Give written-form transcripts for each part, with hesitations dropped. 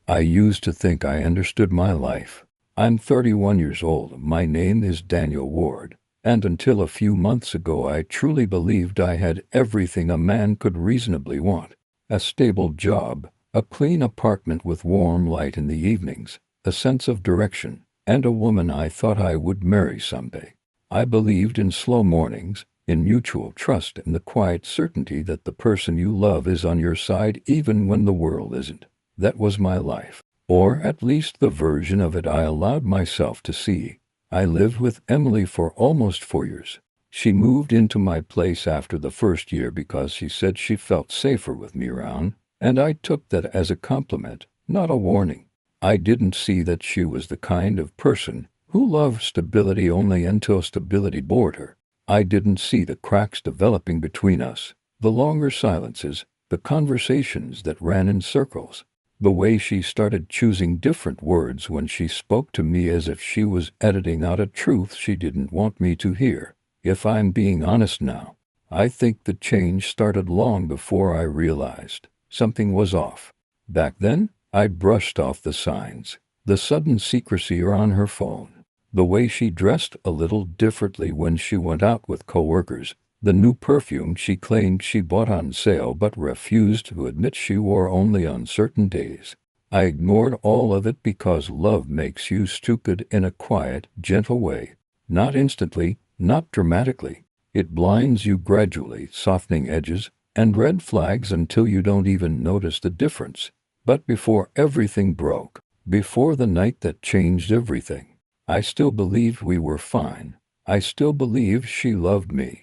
I used to think I understood my life. I'm 31 years old. My name is Daniel Ward. And until a few months ago, I truly believed I had everything a man could reasonably want. A stable job, a clean apartment with warm light in the evenings, a sense of direction, and a woman I thought I would marry someday. I believed in slow mornings, in mutual trust, and the quiet certainty that the person you love is on your side even when the world isn't. That was my life. Or at least the version of it I allowed myself to see. I lived with Emily for almost 4 years. She moved into my place after the first year because she said she felt safer with me around, and I took that as a compliment, not a warning. I didn't see that she was the kind of person who loved stability only until stability bored her. I didn't see the cracks developing between us, the longer silences, the conversations that ran in circles. The way she started choosing different words when she spoke to me as if she was editing out a truth she didn't want me to hear. If I'm being honest now, I think the change started long before I realized something was off. Back then, I brushed off the signs, the sudden secrecy on her phone, the way she dressed a little differently when she went out with coworkers, the new perfume she claimed she bought on sale but refused to admit she wore only on certain days. I ignored all of it because love makes you stupid in a quiet, gentle way. Not instantly, not dramatically. It blinds you gradually, softening edges and red flags until you don't even notice the difference. But before everything broke, before the night that changed everything, I still believed we were fine. I still believed she loved me.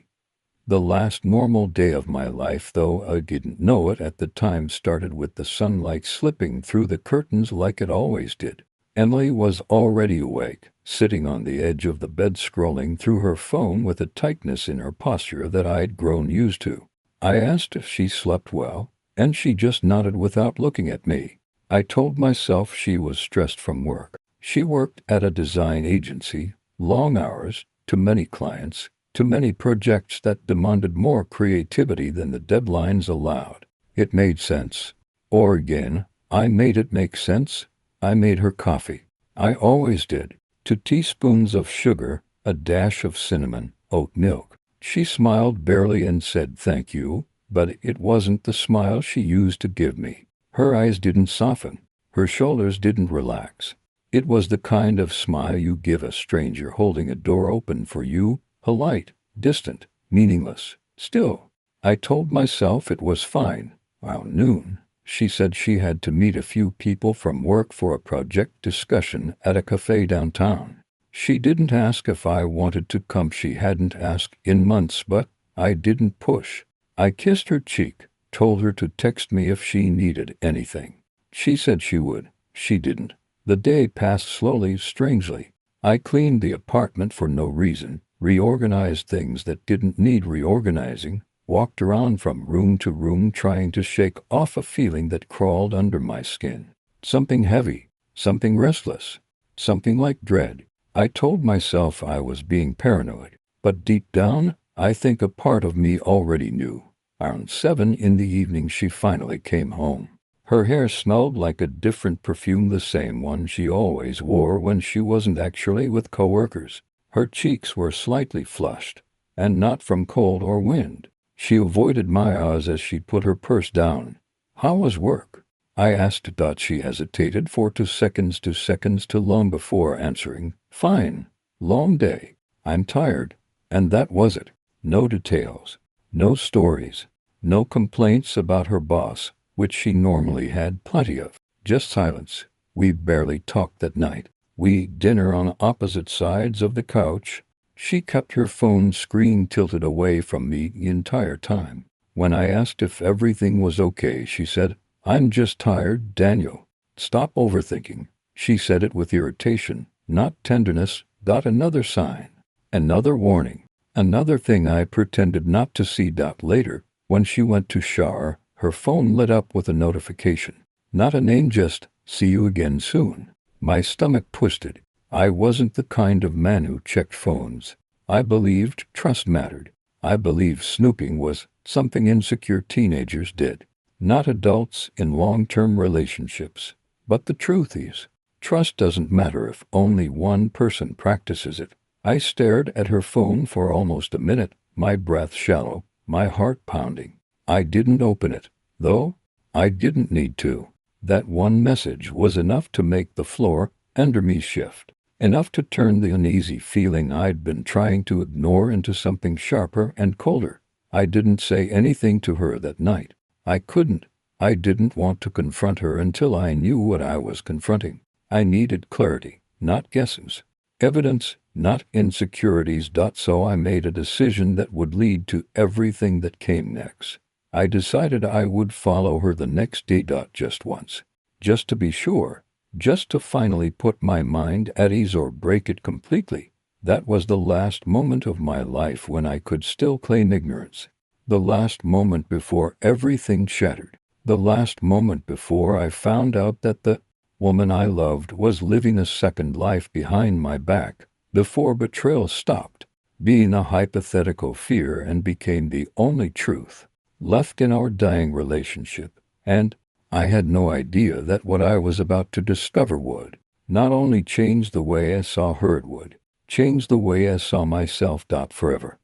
The last normal day of my life, though I didn't know it at the time, started with the sunlight slipping through the curtains like it always did. Emily was already awake, sitting on the edge of the bed scrolling through her phone with a tightness in her posture that I'd grown used to. I asked if she slept well, and she just nodded without looking at me. I told myself she was stressed from work. She worked at a design agency, long hours, too many clients, too many projects that demanded more creativity than the deadlines allowed. It made sense. Or again, I made it make sense. I made her coffee. I always did. 2 teaspoons of sugar, a dash of cinnamon, oat milk. She smiled barely and said thank you, but it wasn't the smile she used to give me. Her eyes didn't soften. Her shoulders didn't relax. It was the kind of smile you give a stranger holding a door open for you, polite, distant, meaningless. Still, I told myself it was fine. Around noon, she said she had to meet a few people from work for a project discussion at a cafe downtown. She didn't ask if I wanted to come. She hadn't asked in months, but I didn't push. I kissed her cheek, told her to text me if she needed anything. She said she would. She didn't. The day passed slowly, strangely. I cleaned the apartment for no reason, reorganized things that didn't need reorganizing, walked around from room to room trying to shake off a feeling that crawled under my skin. Something heavy, something restless, something like dread. I told myself I was being paranoid, but deep down, I think a part of me already knew. Around 7 in the evening she finally came home. Her hair smelled like a different perfume, the same one she always wore when she wasn't actually with coworkers. Her cheeks were slightly flushed, and not from cold or wind. She avoided my eyes as she put her purse down. "How was work?" I asked. She hesitated for 2 seconds, 2 seconds too long before answering. "Fine. Long day. I'm tired." And that was it. No details. No stories. No complaints about her boss, which she normally had plenty of. Just silence. We barely talked that night. We ate dinner on opposite sides of the couch. She kept her phone screen tilted away from me the entire time. When I asked if everything was okay, she said, "I'm just tired, Daniel. Stop overthinking." She said it with irritation, not tenderness. Another sign. Another warning. Another thing I pretended not to see. Later, when she went to shower, her phone lit up with a notification. Not a name, just, "See you again soon." My stomach twisted. I wasn't the kind of man who checked phones. I believed trust mattered. I believed snooping was something insecure teenagers did, not adults in long-term relationships. But the truth is, trust doesn't matter if only one person practices it. I stared at her phone for almost a minute, my breath shallow, my heart pounding. I didn't open it, though. I didn't need to. That one message was enough to make the floor under me shift, enough to turn the uneasy feeling I'd been trying to ignore into something sharper and colder. I didn't say anything to her that night. I couldn't. I didn't want to confront her until I knew what I was confronting. I needed clarity, not guesses. Evidence, not insecurities. So I made a decision that would lead to everything that came next. I decided I would follow her the next day. Just once. Just to be sure. Just to finally put my mind at ease or break it completely. That was the last moment of my life when I could still claim ignorance. The last moment before everything shattered. The last moment before I found out that the woman I loved was living a second life behind my back. Before betrayal stopped being a hypothetical fear and became the only truth left in our dying relationship. And I had no idea that what I was about to discover would not only change the way I saw her, it would change the way I saw myself. Forever.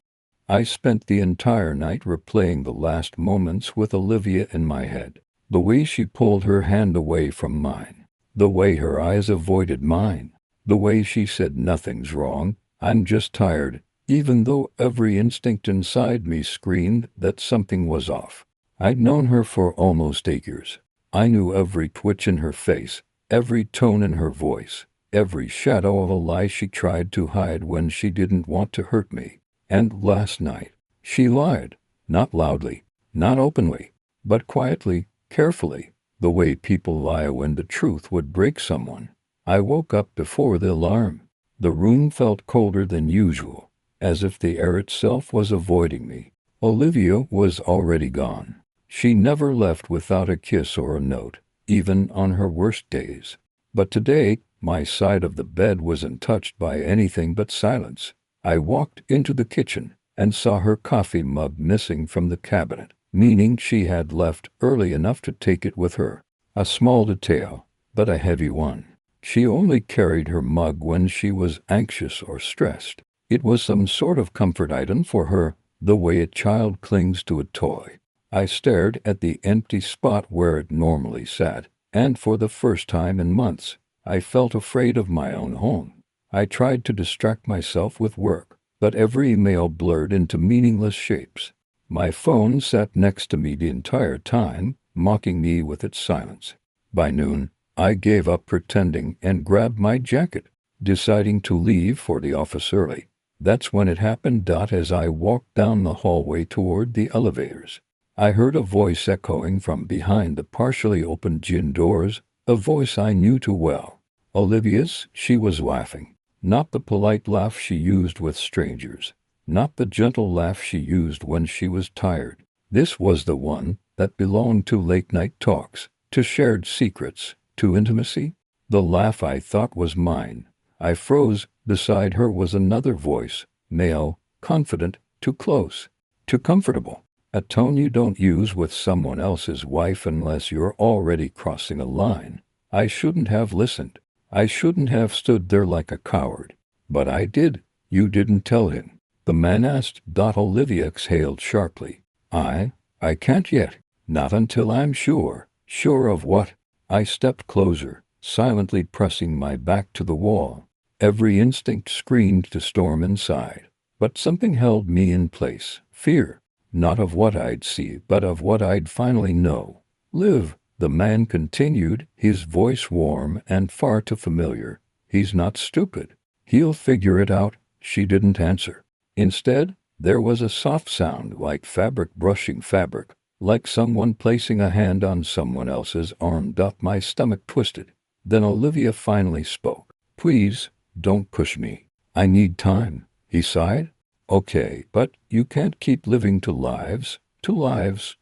I spent the entire night replaying the last moments with Olivia in my head. The way she pulled her hand away from mine. The way her eyes avoided mine. The way she said nothing's wrong, I'm just tired, even though every instinct inside me screamed that something was off. I'd known her for almost 8 years. I knew every twitch in her face, every tone in her voice, every shadow of a lie she tried to hide when she didn't want to hurt me. And last night, she lied. Not loudly, not openly, but quietly, carefully, the way people lie when the truth would break someone. I woke up before the alarm. The room felt colder than usual, as if the air itself was avoiding me. Olivia was already gone. She never left without a kiss or a note, even on her worst days. But today, my side of the bed wasn't touched by anything but silence. I walked into the kitchen and saw her coffee mug missing from the cabinet, meaning she had left early enough to take it with her. A small detail, but a heavy one. She only carried her mug when she was anxious or stressed. It was some sort of comfort item for her, the way a child clings to a toy. I stared at the empty spot where it normally sat, and for the first time in months, I felt afraid of my own home. I tried to distract myself with work, but every email blurred into meaningless shapes. My phone sat next to me the entire time, mocking me with its silence. By noon, I gave up pretending and grabbed my jacket, deciding to leave for the office early. That's when it happened. As I walked down the hallway toward the elevators, I heard a voice echoing from behind the partially opened gym doors, a voice I knew too well. Olivia's. She was laughing. Not the polite laugh she used with strangers. Not the gentle laugh she used when she was tired. This was the one that belonged to late-night talks, to shared secrets, to intimacy. The laugh I thought was mine. I froze. Beside her was another voice, male, confident, too close, too comfortable. A tone you don't use with someone else's wife unless you're already crossing a line. I shouldn't have listened. I shouldn't have stood there like a coward. But I did. You didn't tell him. The man asked. Olivia exhaled sharply. I can't yet. Not until I'm sure. Sure of what? I stepped closer, silently pressing my back to the wall. Every instinct screamed to storm inside. But something held me in place. Fear. Not of what I'd see, but of what I'd finally know. Liv, the man continued, his voice warm and far too familiar. He's not stupid. He'll figure it out. She didn't answer. Instead, there was a soft sound like fabric brushing fabric, like someone placing a hand on someone else's arm. My stomach twisted. Then Olivia finally spoke. Please, don't push me. I need time, he sighed. Okay, but you can't keep living two lives. Two lives.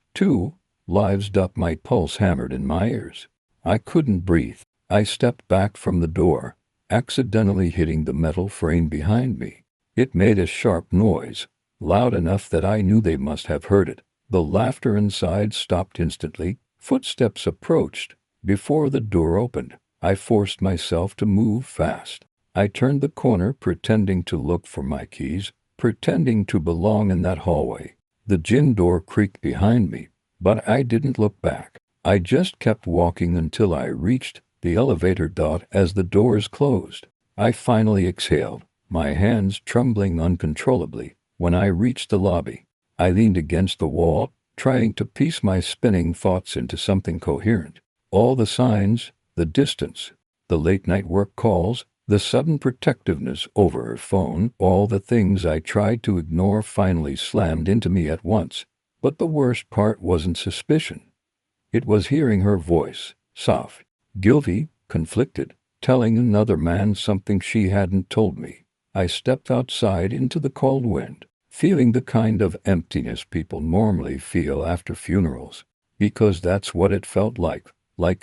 My pulse hammered in my ears. I couldn't breathe. I stepped back from the door, accidentally hitting the metal frame behind me. It made a sharp noise, loud enough that I knew they must have heard it. The laughter inside stopped instantly. Footsteps approached. Before the door opened, I forced myself to move fast. I turned the corner pretending to look for my keys, pretending to belong in that hallway. The gym door creaked behind me, but I didn't look back. I just kept walking until I reached the elevator. As the doors closed, I finally exhaled, my hands trembling uncontrollably. When I reached the lobby, I leaned against the wall, trying to piece my spinning thoughts into something coherent. All the signs, the distance, the late-night work calls, the sudden protectiveness over her phone, all the things I tried to ignore finally slammed into me at once. But the worst part wasn't suspicion. It was hearing her voice, soft, guilty, conflicted, telling another man something she hadn't told me. I stepped outside into the cold wind, feeling the kind of emptiness people normally feel after funerals, because that's what it felt like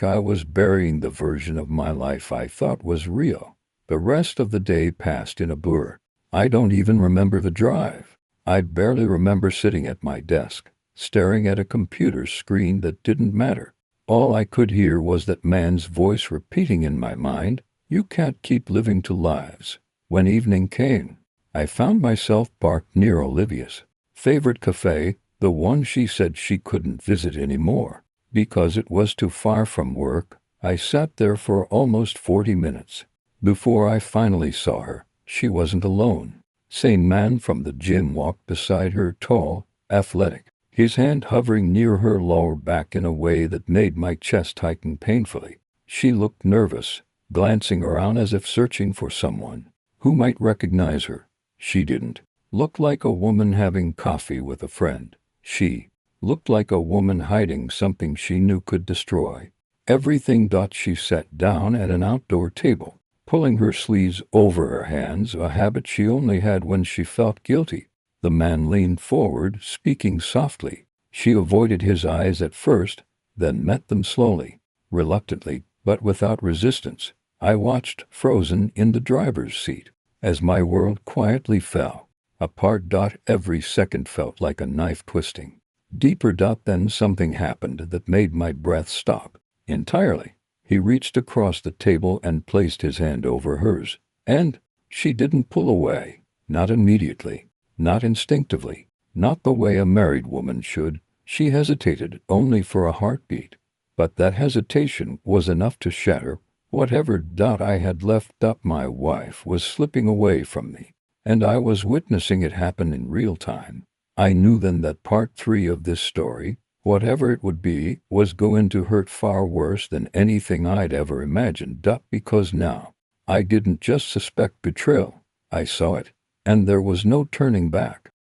I was burying the version of my life I thought was real. The rest of the day passed in a blur. I don't even remember the drive. I barely remember sitting at my desk, staring at a computer screen that didn't matter. All I could hear was that man's voice repeating in my mind, "You can't keep living two lives." When evening came, I found myself parked near Olivia's favorite cafe, the one she said she couldn't visit anymore because it was too far from work. I sat there for almost 40 minutes. Before I finally saw her, she wasn't alone. Same man from the gym walked beside her, tall, athletic, his hand hovering near her lower back in a way that made my chest tighten painfully. She looked nervous, glancing around as if searching for someone who might recognize her. She didn't look like a woman having coffee with a friend. She looked like a woman hiding something she knew could destroy everything. She sat down at an outdoor table, pulling her sleeves over her hands, a habit she only had when she felt guilty. The man leaned forward, speaking softly. She avoided his eyes at first, then met them slowly, reluctantly, but without resistance. I watched, frozen in the driver's seat, as my world quietly fell apart. Every second felt like a knife twisting deeper. Then something happened that made my breath stop entirely. He reached across the table and placed his hand over hers, and she didn't pull away, not immediately, not instinctively, not the way a married woman should. She hesitated only for a heartbeat, but that hesitation was enough to shatter whatever I had left. My wife was slipping away from me, and I was witnessing it happen in real time. I knew then that part 3 of this story, whatever it would be, was going to hurt far worse than anything I'd ever imagined. Because now, I didn't just suspect betrayal, I saw it, and there was no turning back.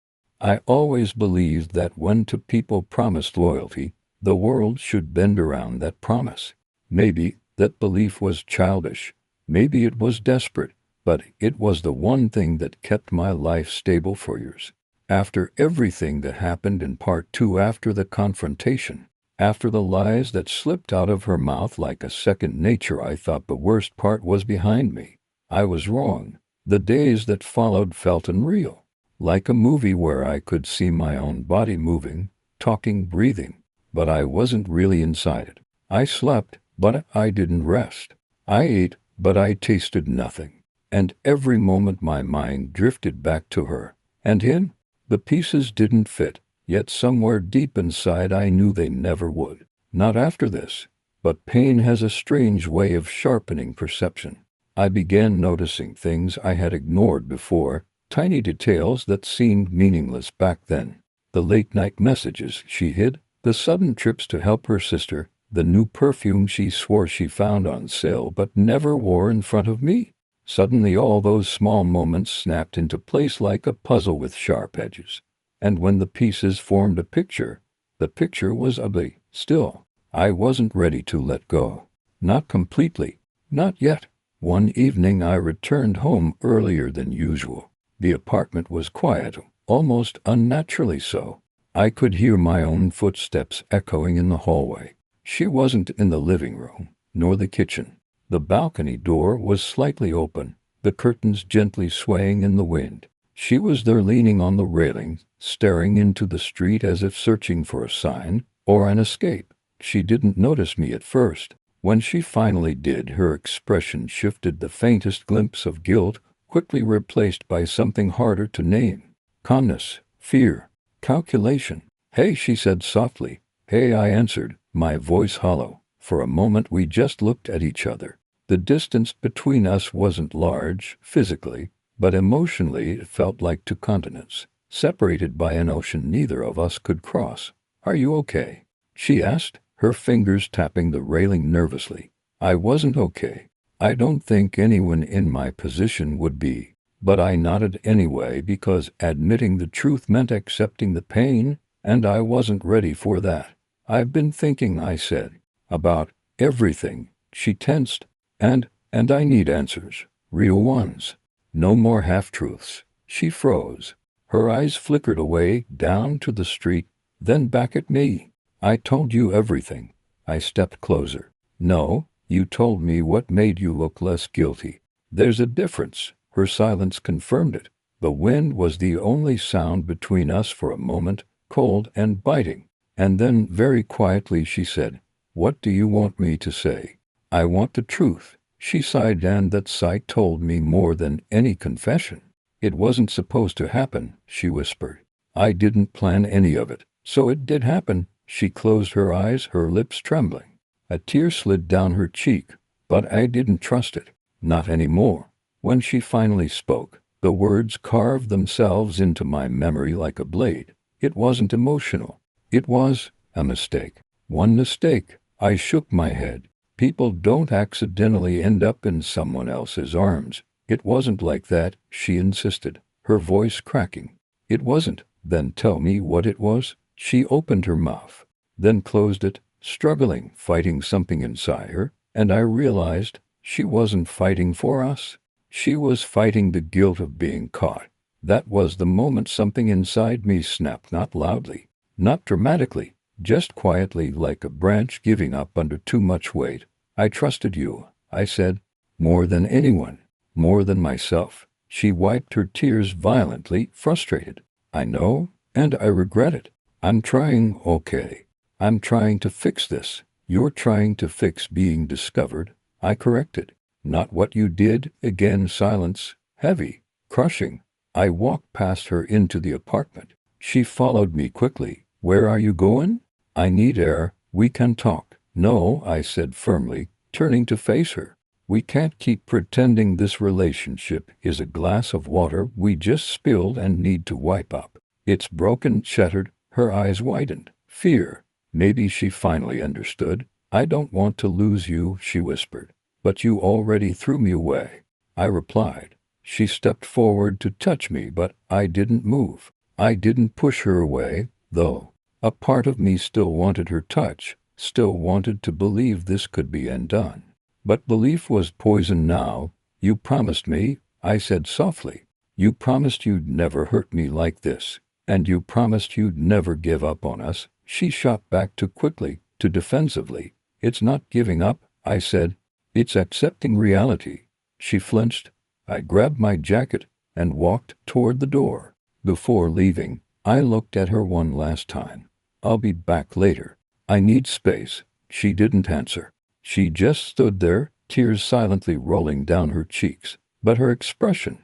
I always believed that when two people promised loyalty, the world should bend around that promise. Maybe that belief was childish, maybe it was desperate, but it was the one thing that kept my life stable for years. After everything that happened in part 2, after the confrontation, after the lies that slipped out of her mouth like a second nature, I thought the worst part was behind me. I was wrong. The days that followed felt unreal, like a movie where I could see my own body moving, talking, breathing, but I wasn't really inside it. I slept, but I didn't rest. I ate, but I tasted nothing. And every moment my mind drifted back to her and him. The pieces didn't fit, yet somewhere deep inside I knew they never would. Not after this. But pain has a strange way of sharpening perception. I began noticing things I had ignored before, tiny details that seemed meaningless back then. The late-night messages she hid, the sudden trips to help her sister, the new perfume she swore she found on sale but never wore in front of me. Suddenly all those small moments snapped into place like a puzzle with sharp edges. And when the pieces formed a picture, the picture was ugly. Still, I wasn't ready to let go. Not completely. Not yet. One evening I returned home earlier than usual. The apartment was quiet, almost unnaturally so. I could hear my own footsteps echoing in the hallway. She wasn't in the living room, nor the kitchen. The balcony door was slightly open, the curtains gently swaying in the wind. She was there leaning on the railing, staring into the street as if searching for a sign or an escape. She didn't notice me at first. When she finally did, her expression shifted, the faintest glimpse of guilt, quickly replaced by something harder to name. Calmness, fear, calculation. "Hey," she said softly. "Hey," I answered, my voice hollow. For a moment we just looked at each other. The distance between us wasn't large, physically, but emotionally it felt like two continents, separated by an ocean neither of us could cross. "Are you okay?" she asked, her fingers tapping the railing nervously. I wasn't okay. I don't think anyone in my position would be. But I nodded anyway because admitting the truth meant accepting the pain, and I wasn't ready for that. "I've been thinking," I said, "about everything." She tensed. And I need answers. Real ones. No more half-truths." She froze. Her eyes flickered away, down to the street, then back at me. "I told you everything." I stepped closer. "No, you told me what made you look less guilty." "There's a difference." Her silence confirmed it. The wind was the only sound between us for a moment, cold and biting. And then, very quietly, she said, "What do you want me to say?" "I want the truth." She sighed, and that sigh told me more than any confession. "It wasn't supposed to happen," she whispered. "I didn't plan any of it. So it did happen." She closed her eyes, her lips trembling. A tear slid down her cheek, but I didn't trust it. Not anymore. When she finally spoke, the words carved themselves into my memory like a blade. "It wasn't emotional. It was a mistake." "One mistake." I shook my head. "People don't accidentally end up in someone else's arms." "It wasn't like that," she insisted, her voice cracking. "It wasn't." "Then tell me what it was." She opened her mouth, then closed it, struggling, fighting something inside her, and I realized she wasn't fighting for us. She was fighting the guilt of being caught. That was the moment something inside me snapped, not loudly, not dramatically, just quietly, like a branch giving up under too much weight. "I trusted you," I said, "more than anyone, more than myself." She wiped her tears violently, frustrated. "I know, and I regret it. I'm trying, okay. I'm trying to fix this." "You're trying to fix being discovered," I corrected. "Not what you did." Again silence, heavy, crushing. I walked past her into the apartment. She followed me quickly. "Where are you going?" "I need air. We can talk." "No," I said firmly, turning to face her. "We can't keep pretending. This relationship is a glass of water we just spilled and need to wipe up. It's broken, shattered." Her eyes widened. Fear. Maybe she finally understood. "I don't want to lose you," she whispered. "But you already threw me away," I replied. She stepped forward to touch me, but I didn't move. I didn't push her away, though. A part of me still wanted her touch, still wanted to believe this could be undone. But belief was poison now. "You promised me," I said softly. "You promised you'd never hurt me like this. And you promised you'd never give up on us." She shot back too quickly, too defensively. "It's not giving up," I said. "It's accepting reality." She flinched. I grabbed my jacket and walked toward the door. Before leaving, I looked at her one last time. "I'll be back later. I need space." She didn't answer. She just stood there, tears silently rolling down her cheeks. But her expression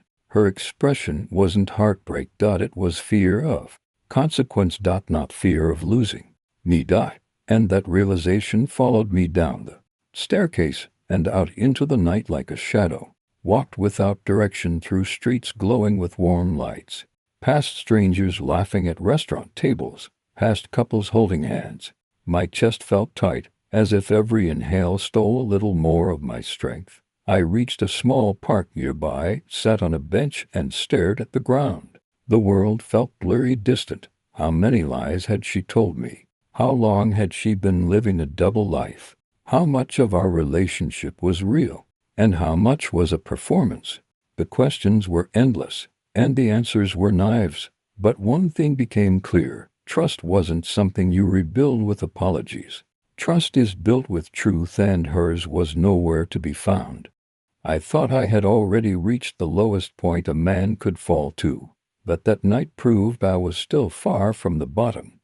wasn't heartbreak. It was fear of consequence. Not fear of losing me. And that realization followed me down the staircase and out into the night like a shadow. Walked without direction through streets glowing with warm lights. Past strangers laughing at restaurant tables. Past couples holding hands. My chest felt tight, as if every inhale stole a little more of my strength. I reached a small park nearby, sat on a bench, and stared at the ground. The world felt blurry, distant. How many lies had she told me? How long had she been living a double life? How much of our relationship was real? And how much was a performance? The questions were endless, and the answers were knives. But one thing became clear. Trust wasn't something you rebuild with apologies. Trust is built with truth, and hers was nowhere to be found. I thought I had already reached the lowest point a man could fall to, but that night proved I was still far from the bottom.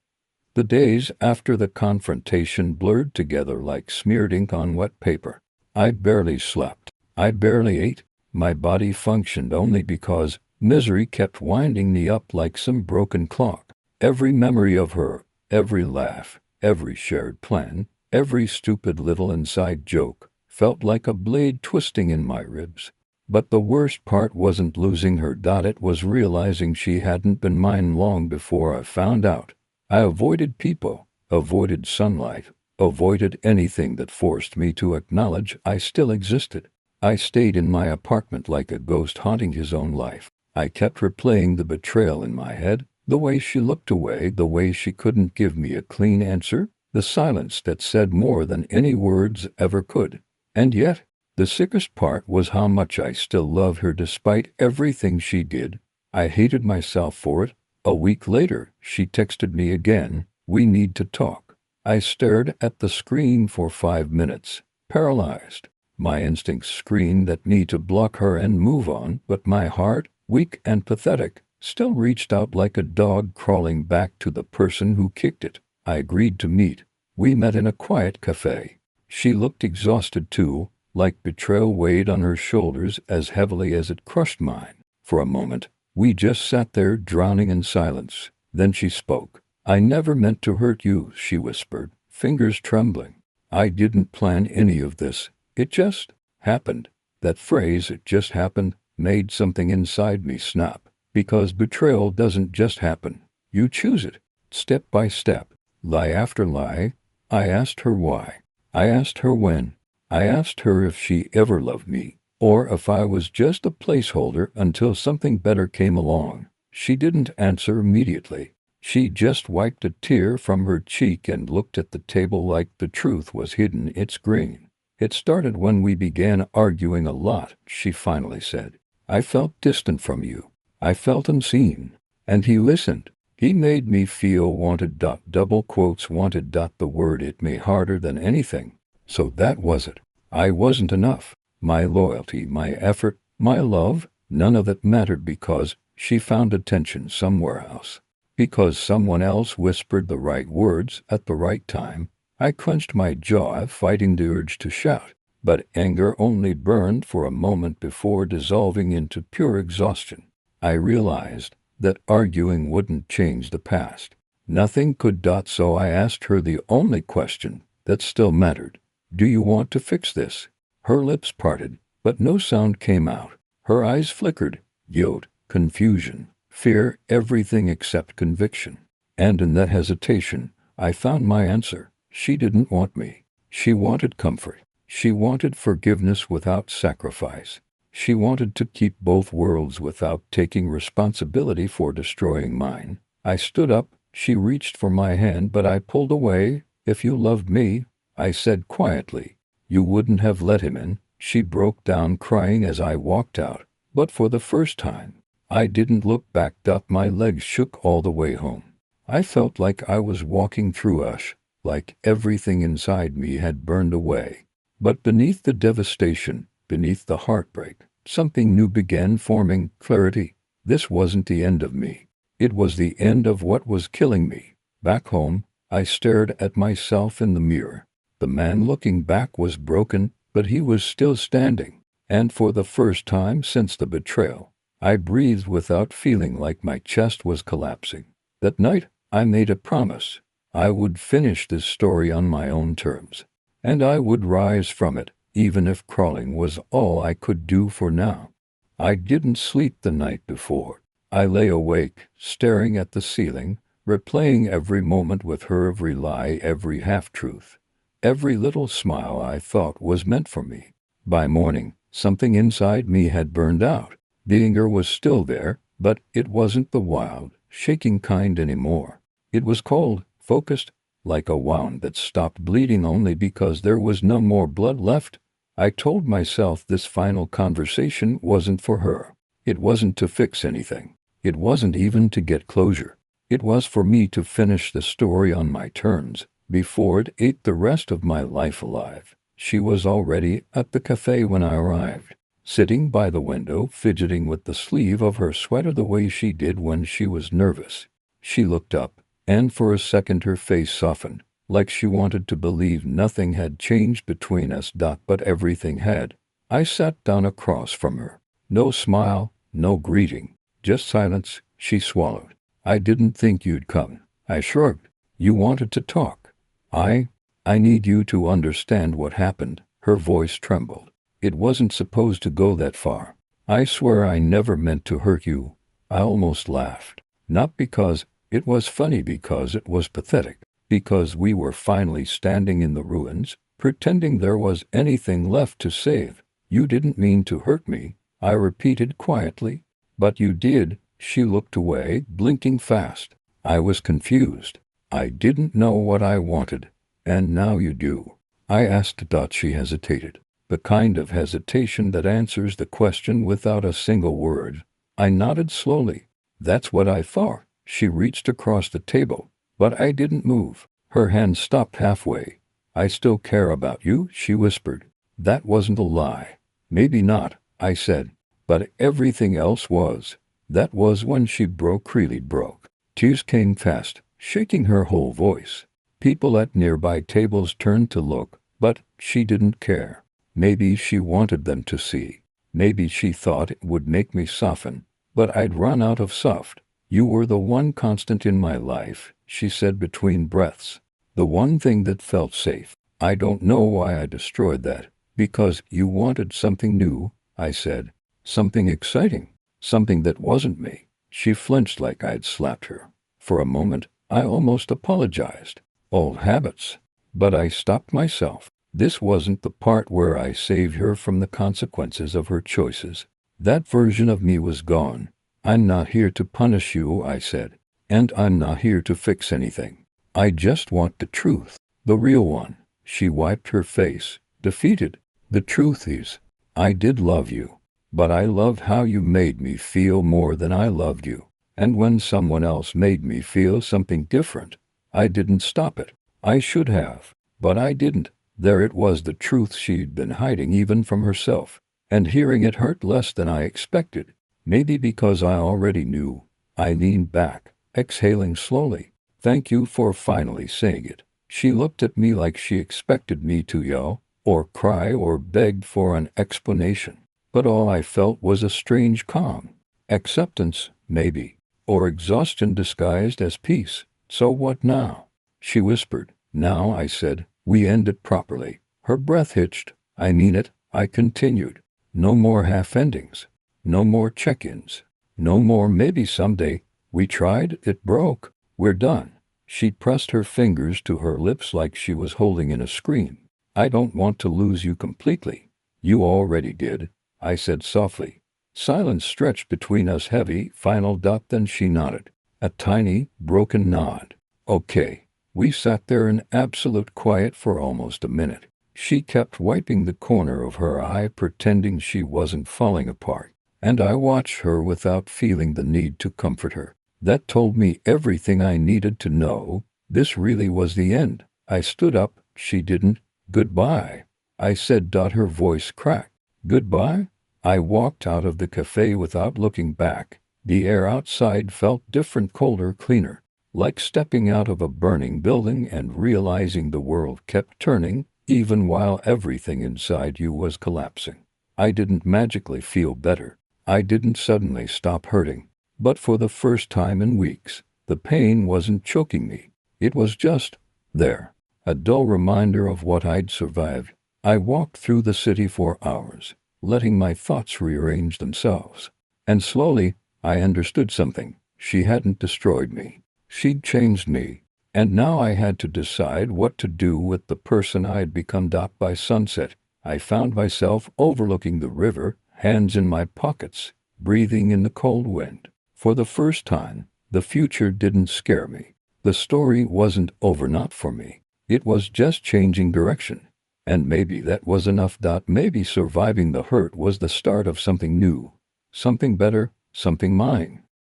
The days after the confrontation blurred together like smeared ink on wet paper. I barely slept. I barely ate. My body functioned only because misery kept winding me up like some broken clock. Every memory of her, every laugh, every shared plan, every stupid little inside joke, felt like a blade twisting in my ribs. But the worst part wasn't losing her. It was realizing she hadn't been mine long before I found out. I avoided people, avoided sunlight, avoided anything that forced me to acknowledge I still existed. I stayed in my apartment like a ghost haunting his own life. I kept replaying the betrayal in my head, the way she looked away, the way she couldn't give me a clean answer, the silence that said more than any words ever could. And yet, the sickest part was how much I still loved her despite everything she did. I hated myself for it. A week later, she texted me again, "We need to talk." I stared at the screen for 5 minutes, paralyzed. My instincts screamed at me to block her and move on, but my heart, weak and pathetic, still reached out like a dog crawling back to the person who kicked it. I agreed to meet. We met in a quiet cafe. She looked exhausted too, like betrayal weighed on her shoulders as heavily as it crushed mine. For a moment, we just sat there drowning in silence. Then she spoke. "I never meant to hurt you," she whispered, fingers trembling. "I didn't plan any of this. It just happened." That phrase, "it just happened," made something inside me snap. Because betrayal doesn't just happen. You choose it, step by step, lie after lie. I asked her why. I asked her when. I asked her if she ever loved me, or if I was just a placeholder until something better came along. She didn't answer immediately. She just wiped a tear from her cheek and looked at the table like the truth was hidden in its grain. "It started when we began arguing a lot," she finally said. "I felt distant from you. I felt unseen. And he listened. He made me feel wanted. Double quotes wanted. The word hit me harder than anything. So that was it. I wasn't enough. My loyalty, my effort, my love, none of it mattered because she found attention somewhere else. Because someone else whispered the right words at the right time. I clenched my jaw, fighting the urge to shout. But anger only burned for a moment before dissolving into pure exhaustion. I realized that arguing wouldn't change the past. Nothing could. So I asked her the only question that still mattered. "Do you want to fix this?" Her lips parted, but no sound came out. Her eyes flickered, guilt, confusion, fear, everything except conviction. And in that hesitation, I found my answer. She didn't want me. She wanted comfort. She wanted forgiveness without sacrifice. She wanted to keep both worlds without taking responsibility for destroying mine. I stood up. She reached for my hand, but I pulled away. "If you loved me," I said quietly, "you wouldn't have let him in." She broke down crying as I walked out, but for the first time, I didn't look back. My legs shook all the way home. I felt like I was walking through ash, like everything inside me had burned away. But beneath the devastation, beneath the heartbreak, something new began forming. Clarity. This wasn't the end of me. It was the end of what was killing me. Back home, I stared at myself in the mirror. The man looking back was broken, but he was still standing. And for the first time since the betrayal, I breathed without feeling like my chest was collapsing. That night, I made a promise. I would finish this story on my own terms. And I would rise from it, even if crawling was all I could do for now. I didn't sleep the night before. I lay awake, staring at the ceiling, replaying every moment with her, every lie, every half-truth. Every little smile I thought was meant for me. By morning, something inside me had burned out. The anger was still there, but it wasn't the wild, shaking kind anymore. It was cold, focused, like a wound that stopped bleeding only because there was no more blood left. I told myself this final conversation wasn't for her. It wasn't to fix anything. It wasn't even to get closure. It was for me to finish the story on my terms, before it ate the rest of my life alive. She was already at the cafe when I arrived, sitting by the window, fidgeting with the sleeve of her sweater the way she did when she was nervous. She looked up, And for a second her face softened, like she wanted to believe nothing had changed between us. But everything had. I sat down across from her. No smile, no greeting, just silence. She swallowed. I didn't think you'd come. I shrugged. You wanted to talk. I I need you to understand what happened. Her voice trembled. It wasn't supposed to go that far. I swear I never meant to hurt you. I almost laughed. Not because it was funny, because it was pathetic. Because we were finally standing in the ruins, pretending there was anything left to save. You didn't mean to hurt me, I repeated quietly. But you did. She looked away, blinking fast. I was confused. I didn't know what I wanted. And now you do. I asked. She hesitated. The kind of hesitation that answers the question without a single word. I nodded slowly. That's what I thought. She reached across the table, but I didn't move. Her hand stopped halfway. I still care about you, she whispered. That wasn't a lie. Maybe not, I said, but everything else was. That was when she really broke. Tears came fast, shaking her whole voice. People at nearby tables turned to look, but she didn't care. Maybe she wanted them to see. Maybe she thought it would make me soften, but I'd run out of soft. You were the one constant in my life, she said between breaths. The one thing that felt safe. I don't know why I destroyed that. Because you wanted something new, I said. Something exciting. Something that wasn't me. She flinched like I'd slapped her. For a moment, I almost apologized. Old habits. But I stopped myself. This wasn't the part where I saved her from the consequences of her choices. That version of me was gone. I'm not here to punish you, I said. And I'm not here to fix anything. I just want the truth. The real one. She wiped her face, defeated. The truth is, I did love you. But I loved how you made me feel more than I loved you. And when someone else made me feel something different, I didn't stop it. I should have, but I didn't. There it was, the truth she'd been hiding even from herself. And hearing it hurt less than I expected. Maybe because I already knew. I leaned back, exhaling slowly. Thank you for finally saying it. She looked at me like she expected me to yell, or cry, or begged for an explanation. But all I felt was a strange calm. Acceptance, maybe. Or exhaustion disguised as peace. So what now? She whispered. Now, I said, we end it properly. Her breath hitched. I mean it, I continued. No more half endings. No more check-ins. No more maybe someday. We tried, it broke. We're done. She pressed her fingers to her lips like she was holding in a scream. I don't want to lose you completely. You already did, I said softly. Silence stretched between us, heavy, final. Then she nodded. A tiny, broken nod. Okay. We sat there in absolute quiet for almost a minute. She kept wiping the corner of her eye, pretending she wasn't falling apart. And I watched her without feeling the need to comfort her. That told me everything I needed to know. This really was the end. I stood up. She didn't. Goodbye, I said. Her voice cracked. Goodbye? I walked out of the cafe without looking back. The air outside felt different, colder, cleaner. Like stepping out of a burning building and realizing the world kept turning, even while everything inside you was collapsing. I didn't magically feel better. I didn't suddenly stop hurting. But for the first time in weeks, the pain wasn't choking me. It was just there. A dull reminder of what I'd survived. I walked through the city for hours, letting my thoughts rearrange themselves. And slowly, I understood something. She hadn't destroyed me. She'd changed me. And now I had to decide what to do with the person I'd become. By sunset, I found myself overlooking the river, hands in my pockets, breathing in the cold wind. For the first time, the future didn't scare me. The story wasn't over, not for me. It was just changing direction. And maybe that was enough. Maybe surviving the hurt was the start of something new. Something better, something mine.